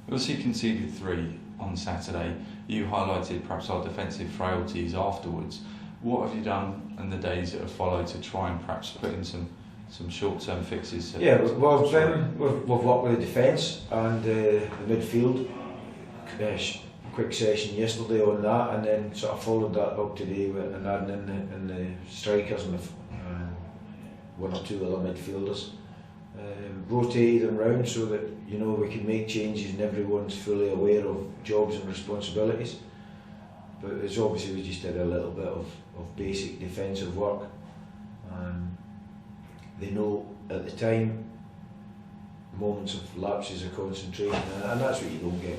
Obviously conceded 3 on Saturday. You highlighted perhaps our defensive frailties afterwards. What have you done in the days that have followed to try and perhaps put in some short-term fixes? Yeah, we've worked with the defence and the midfield. Quick session yesterday on that, and then sort of followed that up today with and adding in the strikers and one or two other midfielders. Rotated them round so that we can make changes and everyone's fully aware of jobs and responsibilities. But it's obviously we just did a little bit of basic defensive work. They know at the time moments of lapses of concentration, and that's what you don't get.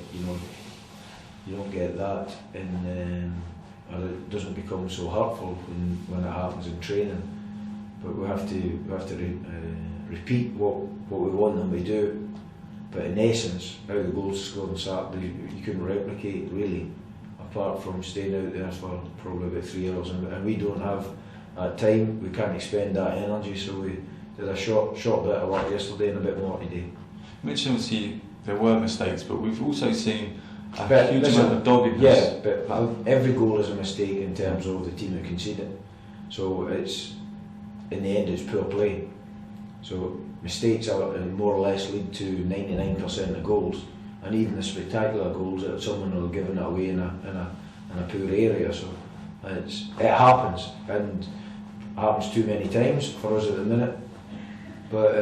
You don't get that or it doesn't become so hurtful when it happens in training. But we have to repeat what we want them to do. But in essence, how the goals scored on Saturday, you couldn't replicate really, apart from staying out there for probably about 3 hours. And we don't have that time. We can't expend that energy. So we did a short bit of work yesterday and a bit more today. You mentioned obviously there were mistakes, but we've also seen a huge amount of doggedness. Yeah, but every goal is a mistake in terms of the team that conceded. So it's in the end it's poor play. So mistakes are more or less lead to 99% of goals, and even the spectacular goals that someone will have given it away in a poor area. So it happens, and it happens too many times for us at the minute. But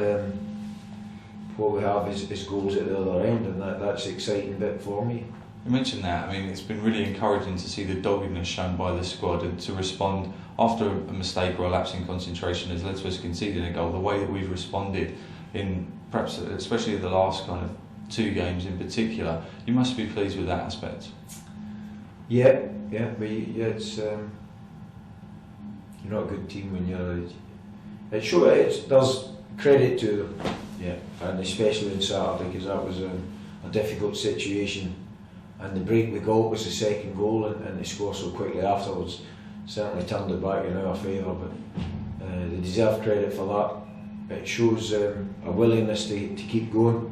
what we have is goals at the other end, and that's the exciting bit for me. You mentioned that. I mean, it's been really encouraging to see the doggedness shown by the squad and to respond after a mistake or a lapse in concentration has led to us conceding a goal. The way that we've responded in perhaps, especially the last kind of 2 games in particular, you must be pleased with that aspect. Yeah. It's you're not a good team when you're. There's credit to them, yeah, and especially on Saturday because that was a difficult situation. And the break we got was the second goal, and they scored so quickly afterwards certainly turned it back in our favour. But they deserve credit for that. It shows a willingness to keep going,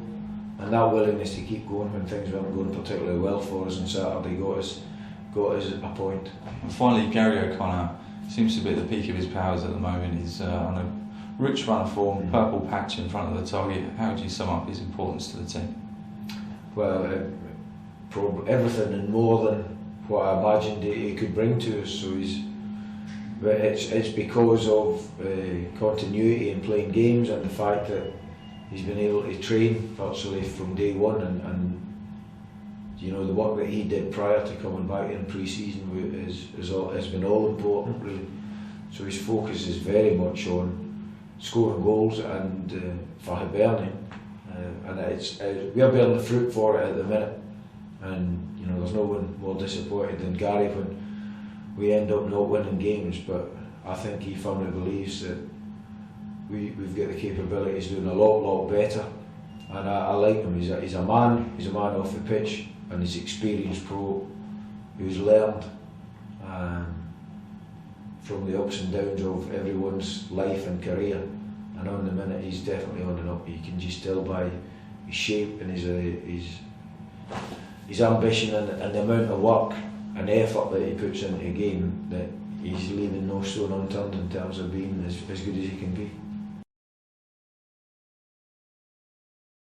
and that willingness to keep going when things weren't going particularly well for us on Saturday got us a point. And finally, Garry O'Connor seems to be at the peak of his powers at the moment. He's on a rich run of form, purple patch in front of the target. How would you sum up his importance to the team? Well, everything and more than what I imagined he could bring to us. So it's because of continuity in playing games and the fact that he's been able to train virtually from day one, and the work that he did prior to coming back in pre-season has been all important really. So his focus is very much on scoring goals and for Hibernian, and we're bearing the fruit for it at the minute. And there's no one more disappointed than Garry when we end up not winning games. But I think he firmly believes that we've got the capabilities of doing a lot better. And I like him. He's a man off the pitch, and he's an experienced pro who's learned from the ups and downs of everyone's life and career. And on the minute, he's definitely on and up. You can just tell by his shape and his ambition and the amount of work and effort that he puts into a game that he's leaving no stone unturned in terms of being as good as he can be.